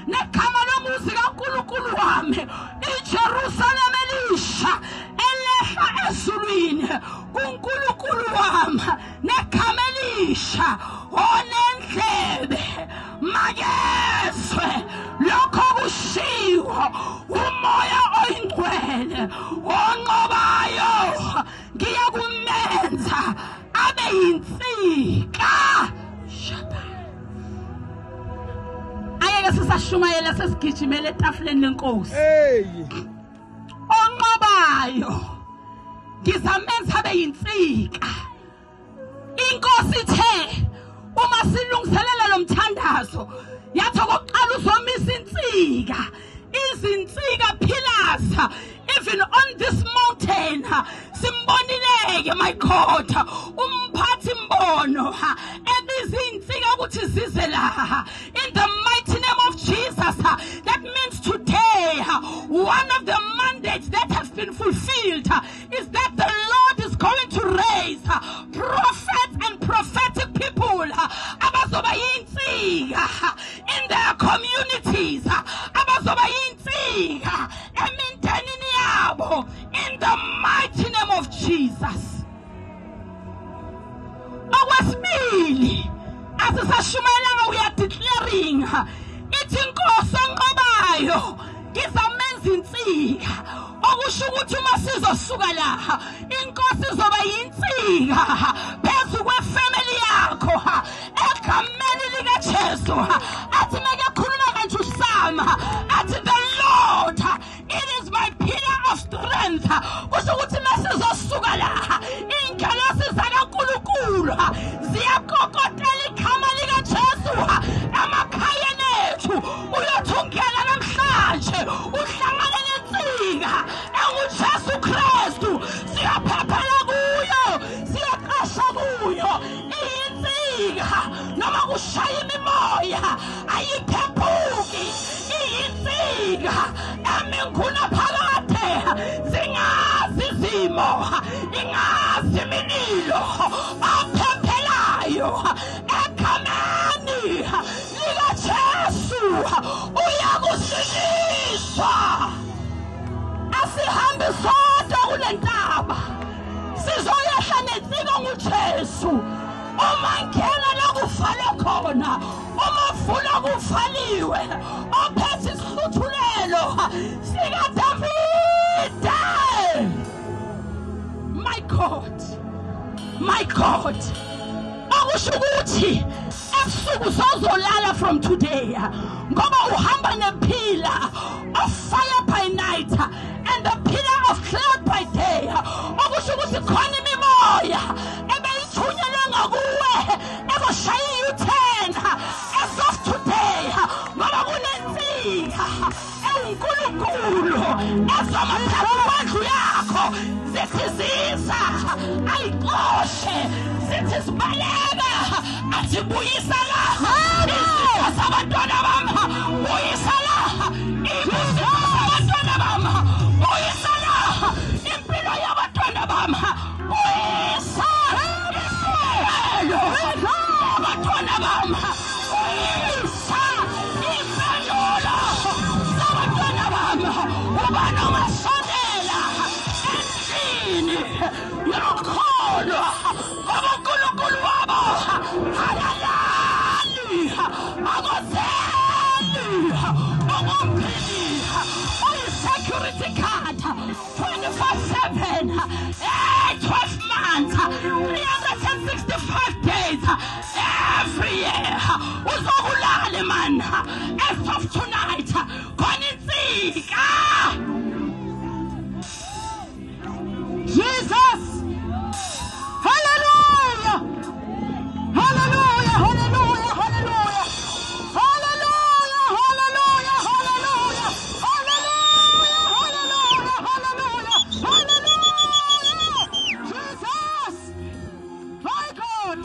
negama lomuzi kaNkulunkulu wami iJerusalem elisha elehla ezulwini kuNkulunkulu wami negama elisha onendlebe makezwe lokho kushiwo umoya oyingcwele onqobayo ngiyakumenza abe yinsika. Ayeke sisashumayela sesigijimela etafuleni lenkosi. Onqobayo ngizamenza abe yinsika. Inkosi ithe uma silungiselela lo mthandazo yathi okokuqala uzomisa insika, izinsika pillars even on this mountain. Simbonileke my God umphathi mbono ebiza insika ukuthi zize la in the mighty name of Jesus. That means today one of the mandates that has been fulfilled is that the Lord is going to raise prophets and prophetic people abazoba yinsika in their communities, abazoba yinsika emindenini yabo in the mighty name of Jesus. Okwesibili asisashumayelanga we are declaring ithi inkosi onqobayo ngizamenza insika, okusho ukuthi uma sizosuka la inkosi izoba yinsika phezu kwefamily yakho egameni likaJesu. Athi makakhuluma kanje uSama athi the Lord it is my pillar of strength. Kusho ukuthi masizosuka la ingelosi zakaNkulunkulu ziyakokotela igama likaJesu emakhayeni ethu. Uyothungela namhlanje uhlangane nensika enguJesu Kristu, siyaphephela kuyo, siyaqasha kuyo. Iyinsika noma kushaya imimoya ayiphephuki, iyinsika eminguna phakade zingazi izimo, ingazi iminilo aphephelayo egameni likaJesu uyakusiniswa. Asihambe sodwa kule ntaba sizoyehla nensika nguJesu. Uma ngena la kuvale khona, uma vula kuvaliwe, ophethe isihluthulelo sika Davide. My God, my God, akusho ukuthi ebusuku sozolala from today ngoba uhamba nepillar of fire by night and the pillar of cloud by day. Akusho ukuthi khona imimoya ebeyithunyelwe ngakuwe eboshaya u10 as of today ngoba kunensika enkulunkulu ezomaphatha kwendlu yakho zithi ziza ayixoshe, zithi sibaleka athi buyisa la izitha zabantwana bami, buyisa la ibusisa zabantwana bami, buyisa la impilo yabantwana bami, buyisa impilo yabantwana bami, buyisa impendulo zabantwana bami. Ubani ongasondela endlini yokholwa ngobuNkulunkulu wabo alalali akozeli ukumphili uyi-security card 24/7 12 months 365 days every year. Uzokulala man as of tonight khona insika. Jesus, hallelujah, hallelujah, hallelujah, hallelujah, hallelujah, hallelujah, hallelujah, hallelujah, hallelujah, hallelujah, Jesus, my God.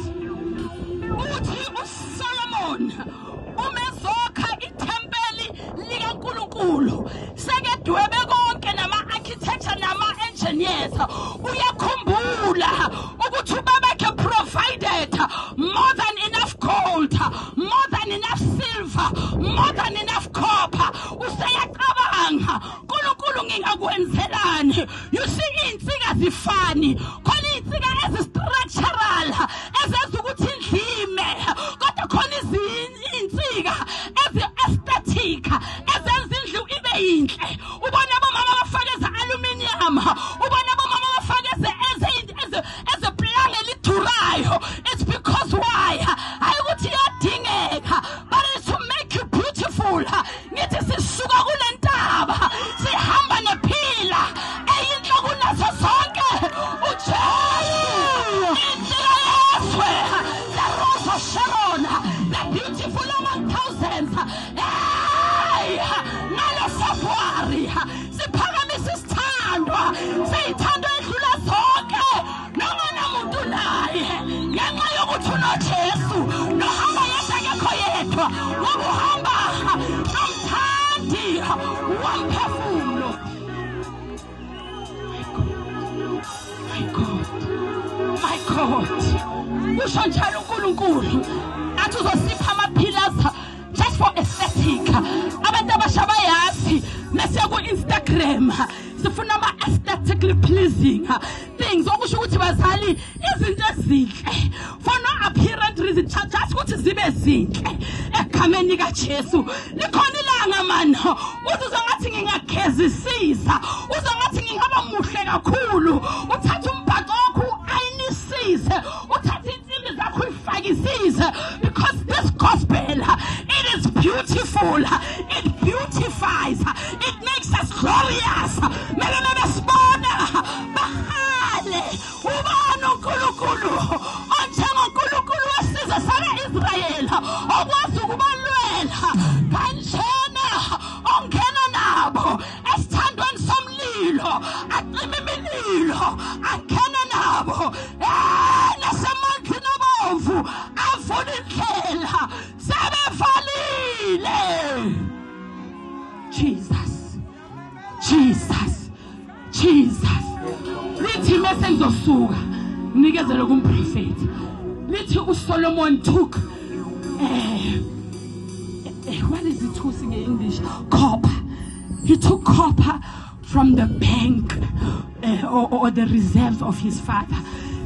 Uthi uSolomon umezokha ithempeli likaNkulunkulu sekedwebe konke nama-architecture nama-engineers uya of copper useyacabanga uNkulunkulu ngingakwenzelani. You see insika zifani khona insika ezistructural ezenza ukuthi indlime kodwa khona insika ezi-aesthetic ezenza indlu ibe yinhle. Ubona abomama bafake aluminium, ubona abomama bafake ezeplange elidurayo. It's because why? Ayukuthi iyadingeka, but it's to make you beautiful. Ngithi sisuka kule ntaba sihamba nephila eyinhle kunazo zonke uJesu. Insika yeswe, the rose of Sharon, the beautiful among thousands. Hey, ngalo February siphakamisa isithandwa, siyithandwa edlula zonke noma namuntu naye ngenxa yokuthi unoJesu nohamba yedwa ngekho yedwa ngoba uhamba nomthandi womphefumulo. My God, kusho njalo uNkulunkulu athi uzosipha ama-pillars just for aesthetic. Abantu abasha bayazi mase ku Instagram sifuna ama-aesthetically pleasing things, okusho ukuthi bazali izinto ezinhle for no apparent reason, just ukuthi zibe zinhle egameni kaJesu. Likhona ilanga mani uzizwa ngathi ngingagezisisa, uzizwa ngathi ngingaba muhle kakhulu, uthatha umbhaco wakho ayinisise, uthatha insimbi zakho uyifakisise, because this gospel it is beautiful, it beautifies, it makes us glorious. Mele sibona bahale ubani uNkulunkulu onjengo uNkulunkulu wesizwe saka-Israyeli okwazi ukubalwela kanjena ongena nabo esithandweni somlilo, acima imililo angena nabo nasemandleni abomvu avula indlela sebevalile. Jesus lithi mase ngizosuka ngikezele kumprofeti lithi uSolomon took what is it using in English? Copper. He took copper from the bank or the reserves of his father.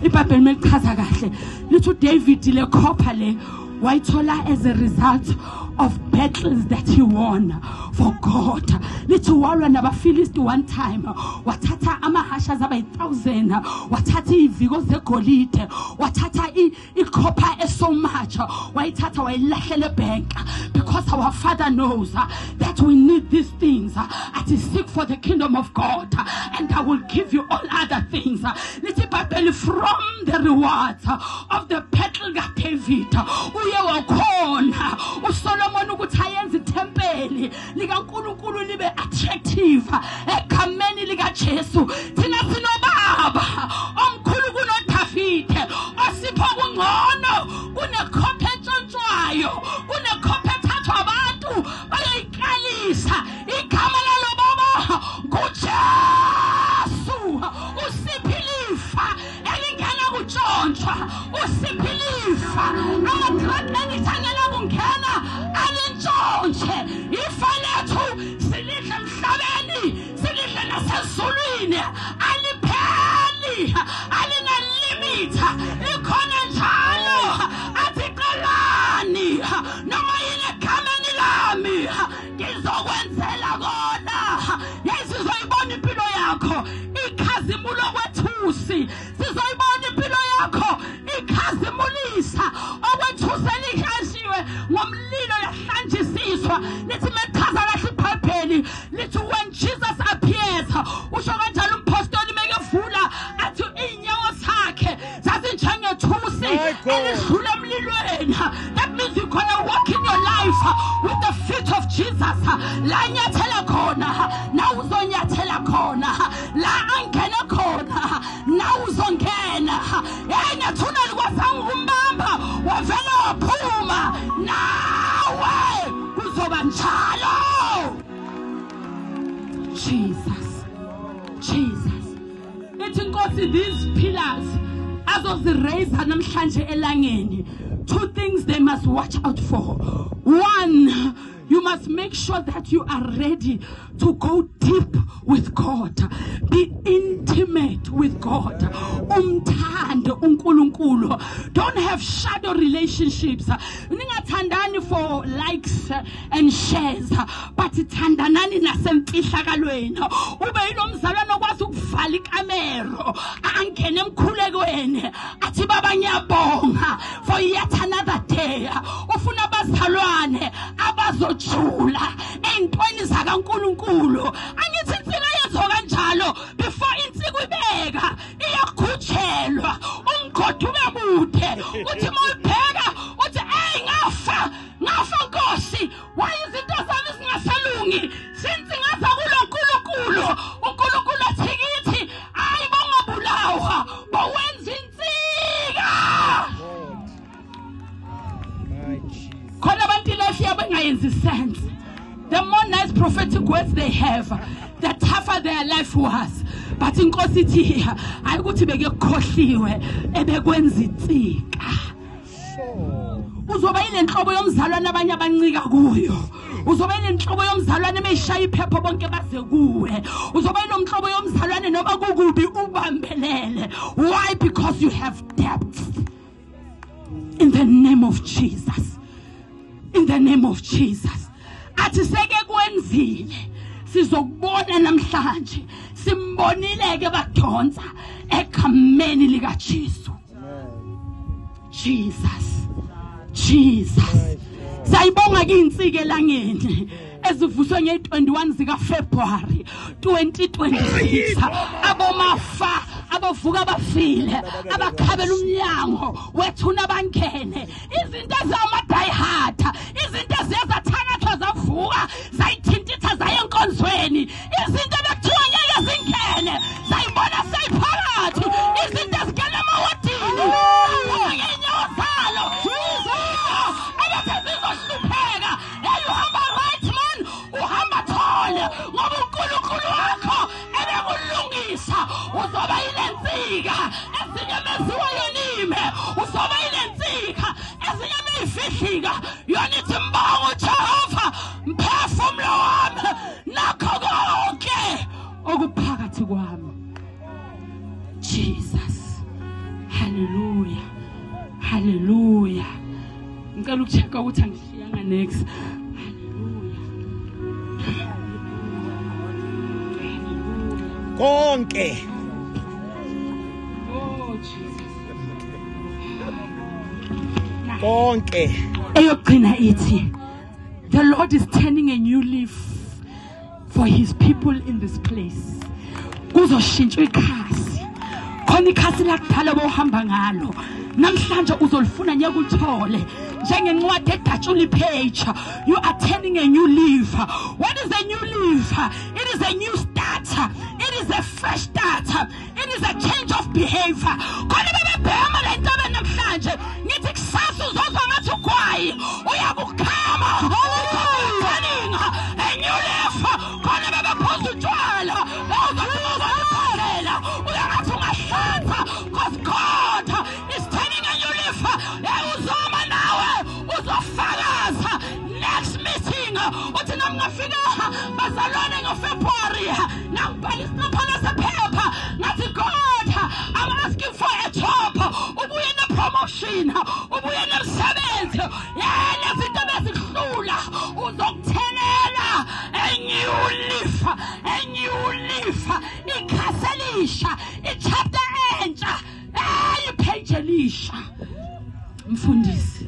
iBhayibheli melichaza kahle lithi uDavid le copper le wayithola as a result of battles that he won for God. Lithi walwa nabaFilisti one time, wathatha amahasha zaba 1,000, wathatha iziviko zegolide, wathatha icopper so much, wayithatha wayilahlela ebank, because our Father knows that we need these things. To seek for the kingdom of God, and I will give you all other things. Lithi iBhayibheli from the rewards of the battle that David uye wakhona uSolomon ukuthi ayenze itempeli likaNkulunkulu libe attractive egameni likaJesu. Thina sinobaba omkhulu kunoDavide osipha kungcono kunekhophe entshontshwayo, kunekhophe ethathwa abantu bayayikalisa igama lalo baba nguJesu. Usiphilifa elingena kutshontshwa, usiphilifa amadrad engithangela kungena alintshontshe. Ifa lethu silidle emhlabeni, silidle nasezulwini, alipheli, alina limit. Likhona njalo athi qalani noma yini egameni lami ngizokwenzela kona. Sizoyibona impilo yakho ikhazimulo kwethusi, sizoyibona impilo yakho ikhazimulisa okwethusi elihlashiwe ngomlilo yahlanjisiswa. Lithi mechaza kahle iBhayibheli lithi when Jesus appears, usho kanjalo umpostoli mekevula athi inyawo zakhe zazinjengethusi elidlula emlilweni. That means you're gonna walk in your life with the feet of Jesus. La nyathela khona na uzonyathela khona, la angena khona na uzongena. Nyathuna likwasanga umbamba wavela waphuma, nawe uzoba njalo. Jesus ethi Nkosi, these pillars azoziraise namhlanje elangeni, two things they must watch out for. One, you must make sure that you are ready to go deep with God. Be intimate with God. Umthande uNkulunkulu. Don't have shadow relationships. Ningathandani for likes and shares, but thandanani nasemfihlakalweni. Ube yinomzalwane okwazi ukuvala ikamero angene emkhulekweni athi baba ngiyabonga for yet another day. Ufuna abazalwane abazojula entweni zakaNkulunkulu. Angithi insika yenziwa kanjalo before insika ibeka iyakhutshelwa umgodi ube mude uthi mawubheka uthi hey ngafa Nkosi, why izinto zami zingasalungi since ngaza kulo uNkulunkulu athi kithi hayi bongabulawa bowenza insika. Khona abantu life yabo engayenzi sense. The more nice prophetic words they have, the tougher their life was. But inkosi ithi hayi ukuthi beke kukhohliwe ebekwenza insika. Uzoba inenhlobo yomzalwane abanye abancika kuyo. Uzoba inenhlobo yomzalwane emeshaya iphepho bonke baze kuwe. Uzoba inomhlobo yomzalwane noba kukubi ubambelele. Why? Because you have depth. In the name of Jesus. In the name of Jesus. Athi seke kwenzile sizokubona namhlanje simbonileke badonsa egameni lika Jesu. Jesus. Sayibonga ke insike elangeni ezivuswe nge-21 zika February 2026. Abomafa abavuka bafile abakhabela umnyango wethuna bangene izinto ezamadiehard izinto eziyazathakathwa zavuka zayithintitha zaye enkonzweni izinto bekuthiwa ngeke zingene sayibona seyiphakathi izinto ezigena emawadini ngenyawo zalo abazizoslupheka uhamba right man uhamba thole ngoba uNkulunkulu wakho ebekulungisa uzoba ilensika ezinye meziwa yonime uzoba ilensika ezinye meyifihlika yona ithi mbongo Jehova mphefumulo wami nakho konke okuphakathi kwami. Jesus. Hallelujah. Hallelujah. Ngicela ukuchecka ukuthi angishiyanga next. Konke. Oh Jesus. Konke. Eyogcina ithi the Lord is turning a new leaf for his people in this place. Kuzoshintshwa ikhasi. Khona ikhasi lakudala bohamba ngalo. Namhlanje uzolifuna nyaka uthole. Njengencwadi edatshula page. You are turning a new leaf. What is a new leaf? It is a new start. It is a fresh start. It is a change of behavior. Khona bebebhema le nto namhlanje. Ngithi kusasa uzozwa ngathi ugwayi. Uyakukhama. A new leaf. Khona bebephuza utshwala. Uyangathi ungahlanza. Because God is turning a new leaf. Uzoma nawe uzofakaza next meeting uthi namngafika bazalwane ngoFebruary nangibhalisa phakathi sephepha ngathi God I'm asking for a job ubuye nepromotion ubuye nemsebenzi lezinto bezihlula uzokuthelela a new leaf ikhaselisha ichapter entsha ipage elisha mfundisi.